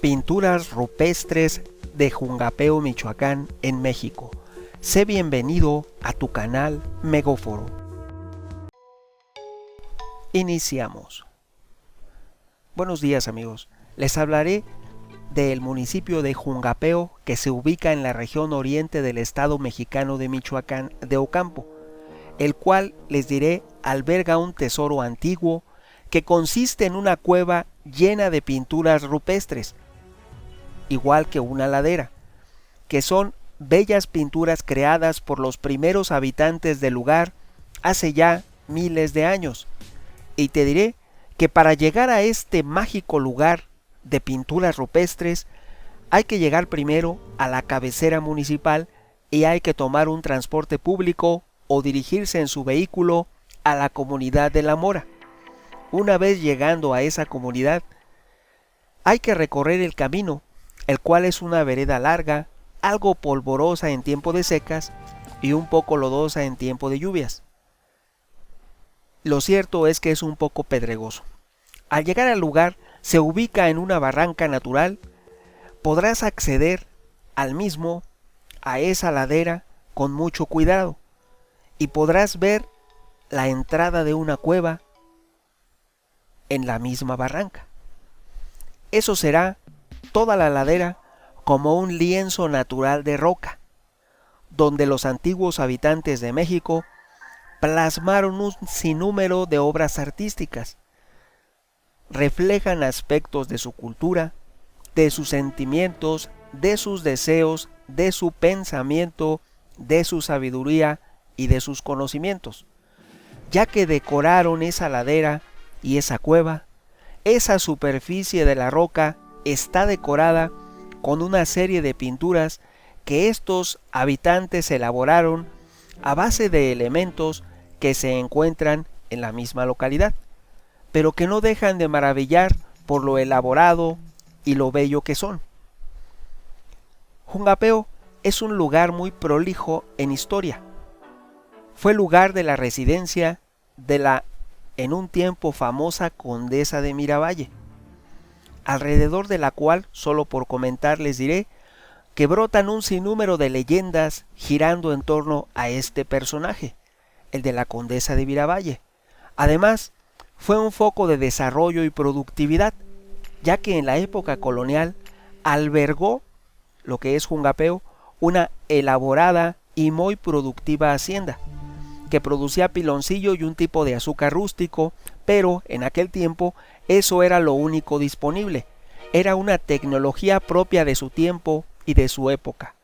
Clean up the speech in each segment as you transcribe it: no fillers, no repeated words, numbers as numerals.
Pinturas rupestres de Jungapeo, Michoacán, en México. Sé bienvenido a tu canal Megóforo. Iniciamos. Buenos días, amigos. Les hablaré del municipio de Jungapeo, que se ubica en la región oriente del estado mexicano de Michoacán de Ocampo, el cual, les diré, alberga un tesoro antiguo que consiste en una cueva llena de pinturas rupestres, igual que una ladera, que son bellas pinturas creadas por los primeros habitantes del lugar hace ya miles de años. Y te diré que para llegar a este mágico lugar de pinturas rupestres hay que llegar primero a la cabecera municipal y hay que tomar un transporte público o dirigirse en su vehículo a la comunidad de La Mora. Una vez llegando a esa comunidad, hay que recorrer el camino, el cual es una vereda larga, algo polvorosa en tiempo de secas y un poco lodosa en tiempo de lluvias. Lo cierto es que es un poco pedregoso. Al llegar al lugar, se ubica en una barranca natural. Podrás acceder al mismo, a esa ladera, con mucho cuidado, y podrás ver la entrada de una cueva en la misma barranca. Eso será toda la ladera como un lienzo natural de roca, donde los antiguos habitantes de México plasmaron un sinnúmero de obras artísticas. Reflejan aspectos de su cultura, de sus sentimientos, de sus deseos, de su pensamiento, de su sabiduría y de sus conocimientos, ya que decoraron esa ladera y esa cueva. Esa superficie de la roca está decorada con una serie de pinturas que estos habitantes elaboraron a base de elementos que se encuentran en la misma localidad, pero que no dejan de maravillar por lo elaborado y lo bello que son. Jungapeo es un lugar muy prolijo en historia. Fue lugar de la residencia de la en un tiempo famosa condesa de Miravalle, alrededor de la cual, solo por comentar, les diré que brotan un sinnúmero de leyendas girando en torno a este personaje, el de la condesa de Miravalle. Además, fue un foco de desarrollo y productividad, ya que en la época colonial albergó lo que es Jungapeo, una elaborada y muy productiva hacienda, que producía piloncillo y un tipo de azúcar rústico, pero en aquel tiempo eso era lo único disponible. Era una tecnología propia de su tiempo y de su época,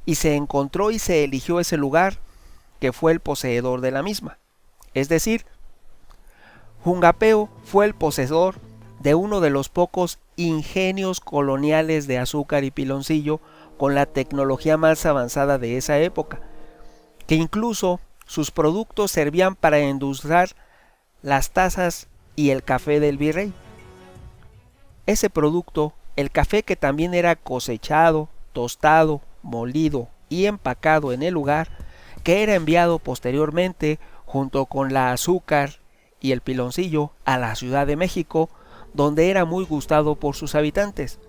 y se encontró y se eligió ese lugar que fue el poseedor de la misma. Es decir, Jungapeo fue el poseedor de uno de los pocos ingenios coloniales de azúcar y piloncillo con la tecnología más avanzada de esa época, que incluso sus productos servían para endulzar las tazas y el café del virrey. Ese producto, el café, que también era cosechado, tostado, molido y empacado en el lugar, que era enviado posteriormente junto con la azúcar y el piloncillo a la Ciudad de México, donde era muy gustado por sus habitantes.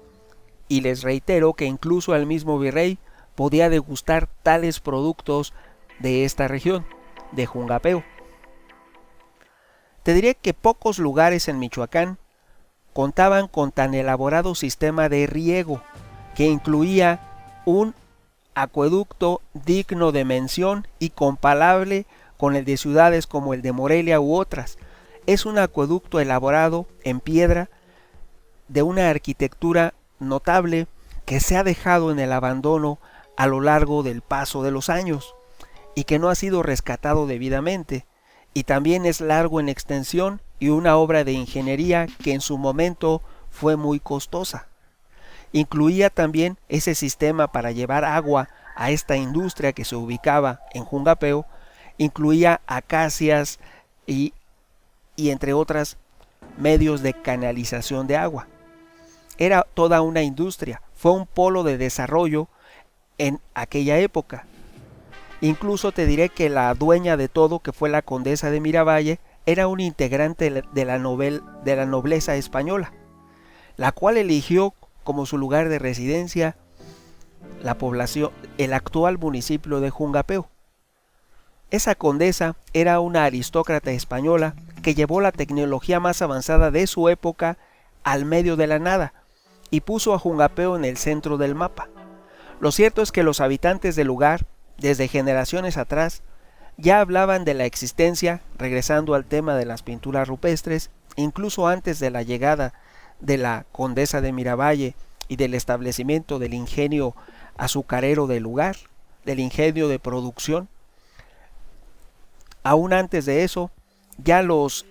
Y les reitero que incluso el mismo virrey podía degustar tales productos de esta región, de Jungapeo. Te diré que pocos lugares en Michoacán contaban con tan elaborado sistema de riego, que incluía un acueducto digno de mención y comparable con el de ciudades como el de Morelia u otras. Es un acueducto elaborado en piedra de una arquitectura notable que se ha dejado en el abandono a lo largo del paso de los años y que no ha sido rescatado debidamente, y también es largo en extensión y una obra de ingeniería que en su momento fue muy costosa. Incluía también ese sistema para llevar agua a esta industria que se ubicaba en Jungapeo, incluía acacias y entre otras medios de canalización de agua. Era toda una industria, fue un polo de desarrollo en aquella época. Incluso te diré que la dueña de todo, que fue la condesa de Miravalle, era un integrante de la nobleza española, la cual eligió como su lugar de residencia la población, el actual municipio de Jungapeo. Esa condesa era una aristócrata española que llevó la tecnología más avanzada de su época al medio de la nada y puso a Jungapeo en el centro del mapa. Lo cierto es que los habitantes del lugar, desde generaciones atrás, ya hablaban de la existencia, regresando al tema de las pinturas rupestres, incluso antes de la llegada de la condesa de Miravalle y del establecimiento del ingenio azucarero del lugar, del ingenio de producción. Aún antes de eso, ya los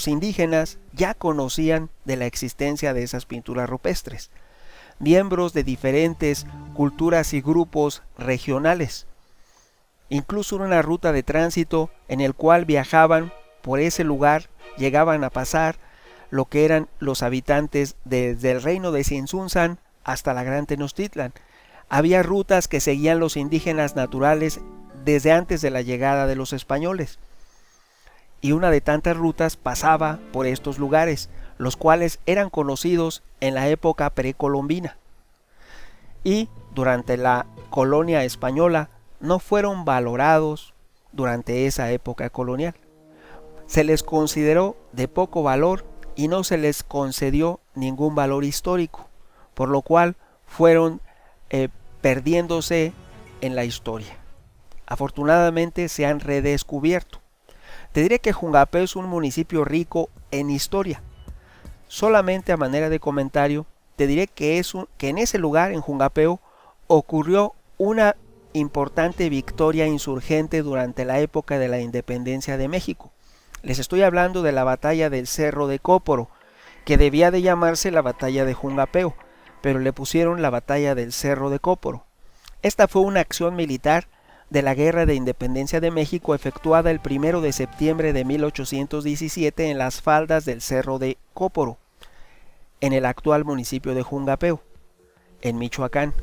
indígenas ya conocían de la existencia de esas pinturas rupestres, miembros de diferentes culturas y grupos regionales. Incluso una ruta de tránsito en el cual viajaban por ese lugar, llegaban a pasar lo que eran los habitantes desde el reino de Tzintzuntzan hasta la Gran Tenochtitlan. Había rutas que seguían los indígenas naturales desde antes de la llegada de los españoles. Y una de tantas rutas pasaba por estos lugares, los cuales eran conocidos en la época precolombina. Y durante la colonia española no fueron valorados durante esa época colonial. Se les consideró de poco valor y no se les concedió ningún valor histórico, por lo cual fueron perdiéndose en la historia. Afortunadamente se han redescubierto. Te diré que Jungapeo es un municipio rico en historia. Solamente a manera de comentario, te diré que en ese lugar, en Jungapeo, ocurrió una importante victoria insurgente durante la época de la independencia de México. Les estoy hablando de la batalla del Cerro de Cóporo, que debía de llamarse la batalla de Jungapeo, pero le pusieron la batalla del Cerro de Cóporo. Esta fue una acción militar de la Guerra de Independencia de México efectuada el 1 de septiembre de 1817 en las faldas del Cerro de Cóporo, en el actual municipio de Jungapeo, en Michoacán.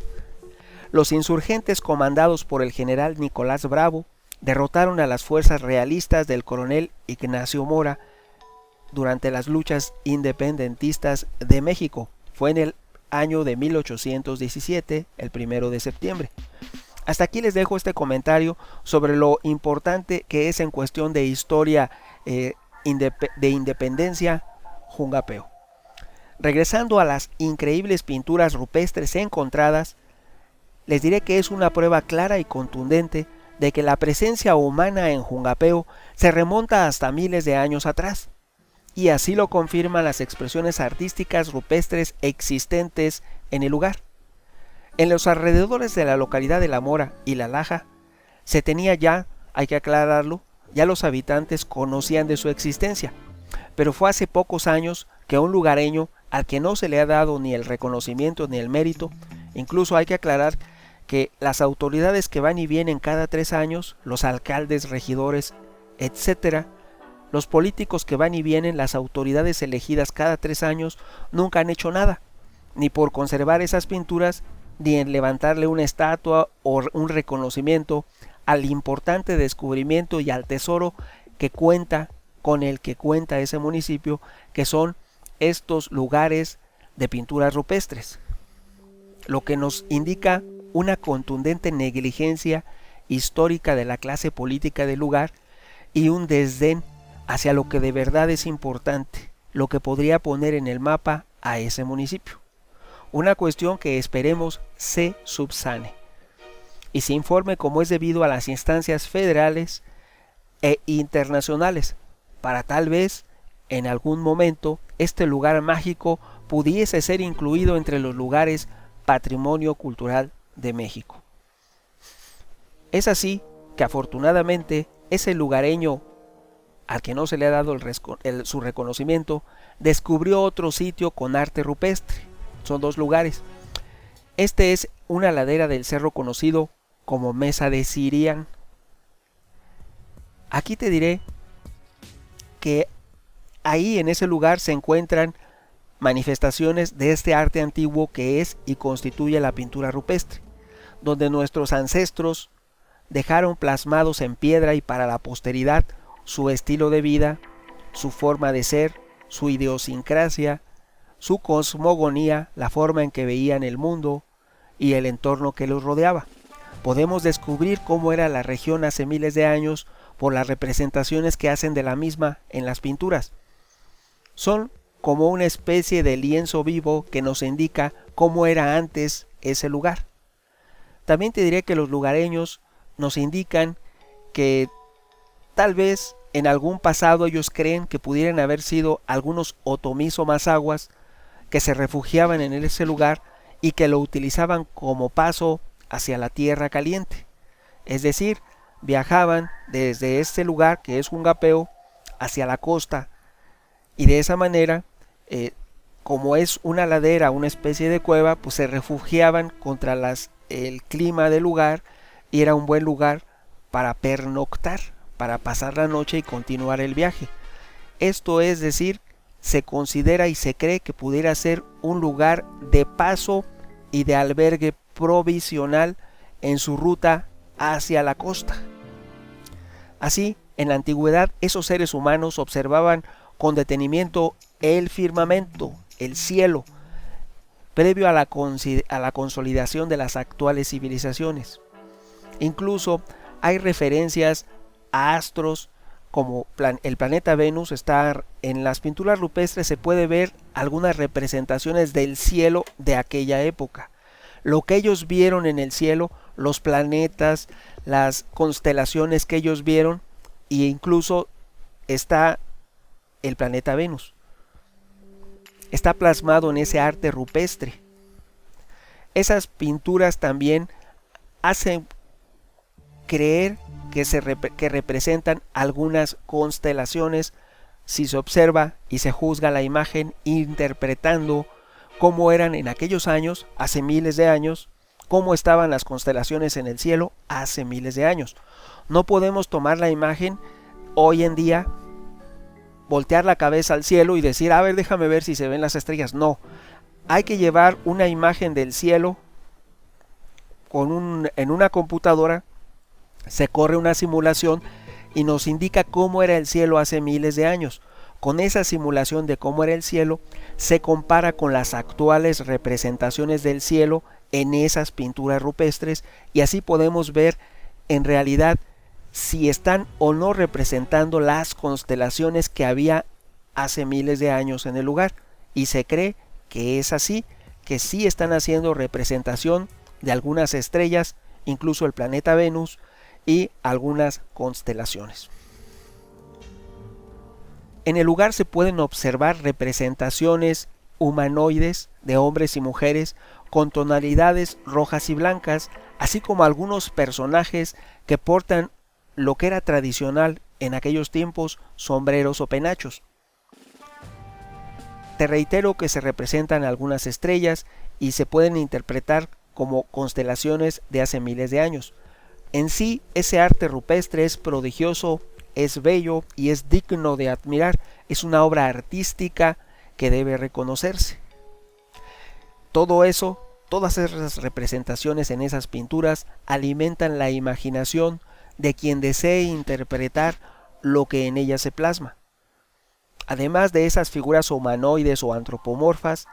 Los insurgentes, comandados por el general Nicolás Bravo, derrotaron a las fuerzas realistas del coronel Ignacio Mora durante las luchas independentistas de México. Fue en el año de 1817, el 1 de septiembre. Hasta aquí les dejo este comentario sobre lo importante que es en cuestión de historia de independencia Jungapeo. Regresando a las increíbles pinturas rupestres encontradas, les diré que es una prueba clara y contundente de que la presencia humana en Jungapeo se remonta hasta miles de años atrás, y así lo confirman las expresiones artísticas rupestres existentes en el lugar. En los alrededores de la localidad de La Mora y La Laja se tenía ya, hay que aclararlo, ya los habitantes conocían de su existencia, pero fue hace pocos años que un lugareño al que no se le ha dado ni el reconocimiento ni el mérito, incluso hay que aclarar que las autoridades que van y vienen cada 3 años, los alcaldes, regidores, etcétera, los políticos que van y vienen, las autoridades elegidas cada 3 años, nunca han hecho nada, ni por conservar esas pinturas, ni en levantarle una estatua o un reconocimiento al importante descubrimiento y al tesoro que cuenta, con el que cuenta ese municipio, que son estos lugares de pinturas rupestres, lo que nos indica una contundente negligencia histórica de la clase política del lugar y un desdén hacia lo que de verdad es importante, lo que podría poner en el mapa a ese municipio. Una cuestión que esperemos se subsane y se informe como es debido a las instancias federales e internacionales, para tal vez en algún momento este lugar mágico pudiese ser incluido entre los lugares Patrimonio Cultural de México. Es así que afortunadamente ese lugareño al que no se le ha dado su reconocimiento descubrió otro sitio con arte rupestre. Son 2 lugares. Este es una ladera del cerro conocido como Mesa de Sirián. Aquí te diré que ahí en ese lugar se encuentran manifestaciones de este arte antiguo que es y constituye la pintura rupestre, donde nuestros ancestros dejaron plasmados en piedra y para la posteridad su estilo de vida, su forma de ser, su idiosincrasia, su cosmogonía, la forma en que veían el mundo y el entorno que los rodeaba. Podemos descubrir cómo era la región hace miles de años por las representaciones que hacen de la misma en las pinturas. Son como una especie de lienzo vivo que nos indica cómo era antes ese lugar. También te diré que los lugareños nos indican que tal vez en algún pasado ellos creen que pudieran haber sido algunos otomís o mazaguas que se refugiaban en ese lugar y que lo utilizaban como paso hacia la tierra caliente. Es decir, viajaban desde este lugar que es Jungapeo hacia la costa y de esa manera, como es una ladera, una especie de cueva, pues se refugiaban contra el clima del lugar y era un buen lugar para pernoctar, para pasar la noche y continuar el viaje. Esto es decir, se considera y se cree que pudiera ser un lugar de paso y de albergue provisional en su ruta hacia la costa. Así, en la antigüedad, esos seres humanos observaban con detenimiento el firmamento, el cielo, previo a la consolidación de las actuales civilizaciones. Incluso hay referencias a astros como el planeta Venus. Está en las pinturas rupestres, se puede ver algunas representaciones del cielo de aquella época. Lo que ellos vieron en el cielo, los planetas, las constelaciones que ellos vieron, e incluso está el planeta Venus. Está plasmado en ese arte rupestre. Esas pinturas también hacen creer que representan algunas constelaciones si se observa y se juzga la imagen interpretando cómo eran en aquellos años, hace miles de años, cómo estaban las constelaciones en el cielo hace miles de años. No podemos tomar la imagen hoy en día, voltear la cabeza al cielo y decir, a ver, déjame ver si se ven las estrellas. No, hay que llevar una imagen del cielo en una computadora, se corre una simulación y nos indica cómo era el cielo hace miles de años. Con esa simulación de cómo era el cielo, se compara con las actuales representaciones del cielo en esas pinturas rupestres y así podemos ver en realidad si están o no representando las constelaciones que había hace miles de años en el lugar. Y se cree que es así, que sí están haciendo representación de algunas estrellas, incluso el planeta Venus y algunas constelaciones. En el lugar se pueden observar representaciones humanoides de hombres y mujeres con tonalidades rojas y blancas, así como algunos personajes que portan lo que era tradicional en aquellos tiempos, sombreros o penachos. Te reitero que se representan algunas estrellas y se pueden interpretar como constelaciones de hace miles de años. En sí, ese arte rupestre es prodigioso, es bello y es digno de admirar. Es una obra artística que debe reconocerse. Todo eso, todas esas representaciones en esas pinturas alimentan la imaginación de quien desee interpretar lo que en ellas se plasma. Además de esas figuras humanoides o antropomorfas,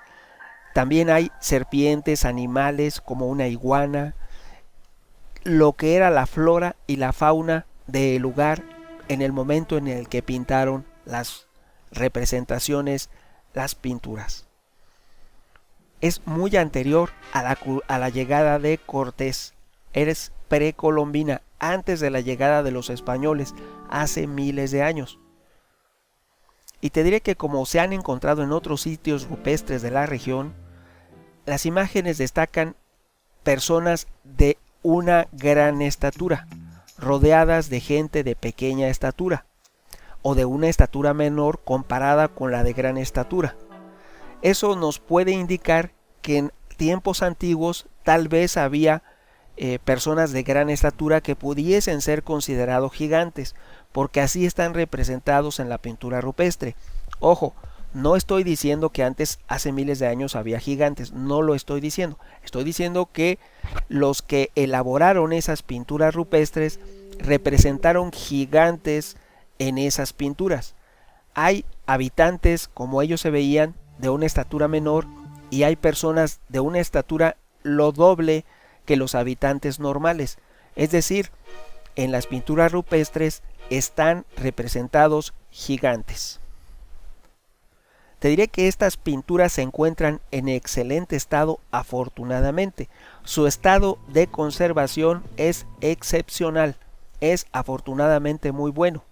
también hay serpientes, animales como una iguana, lo que era la flora y la fauna del lugar en el momento en el que pintaron las representaciones, las pinturas. Es muy anterior a la llegada de Cortés, es precolombina, antes de la llegada de los españoles, hace miles de años. Y te diré que como se han encontrado en otros sitios rupestres de la región, las imágenes destacan personas de una gran estatura, rodeadas de gente de pequeña estatura, o de una estatura menor comparada con la de gran estatura. Eso nos puede indicar que en tiempos antiguos tal vez había personas de gran estatura que pudiesen ser considerados gigantes, porque así están representados en la pintura rupestre. Ojo, no estoy diciendo que antes, hace miles de años, había gigantes, no lo estoy diciendo. Estoy diciendo que los que elaboraron esas pinturas rupestres representaron gigantes en esas pinturas. Hay habitantes, como ellos se veían, de una estatura menor y hay personas de una estatura lo doble que los habitantes normales. Es decir, en las pinturas rupestres están representados gigantes. Te diré que estas pinturas se encuentran en excelente estado afortunadamente. Su estado de conservación es excepcional, es afortunadamente muy bueno.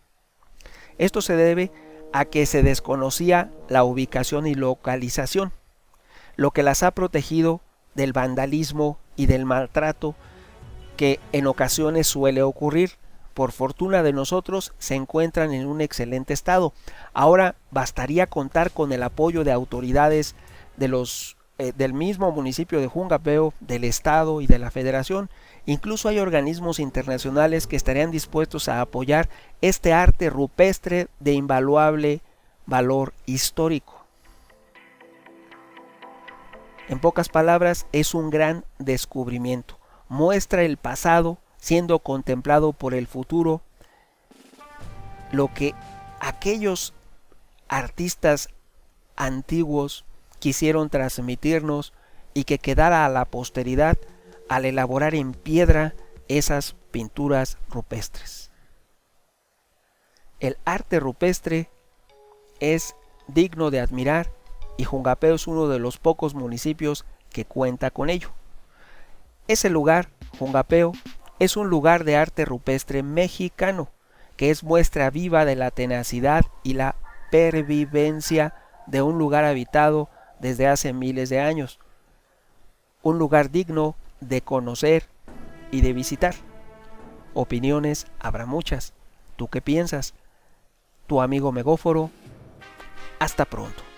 Esto se debe a que se desconocía la ubicación y localización, lo que las ha protegido del vandalismo y del maltrato que en ocasiones suele ocurrir. Por fortuna de nosotros se encuentran en un excelente estado. Ahora bastaría contar con el apoyo de autoridades del mismo municipio de Jungapeo, del estado y de la federación. Incluso hay organismos internacionales que estarían dispuestos a apoyar este arte rupestre de invaluable valor histórico. En pocas palabras, es un gran descubrimiento. Muestra el pasado siendo contemplado por el futuro, lo que aquellos artistas antiguos quisieron transmitirnos y que quedara a la posteridad al elaborar en piedra esas pinturas rupestres. El arte rupestre es digno de admirar y Jungapeo es uno de los pocos municipios que cuenta con ello. Ese lugar, Jungapeo, es un lugar de arte rupestre mexicano, que es muestra viva de la tenacidad y la pervivencia de un lugar habitado desde hace miles de años. Un lugar digno de conocer y de visitar. Opiniones habrá muchas. ¿Tú qué piensas? Tu amigo Megóforo. Hasta pronto.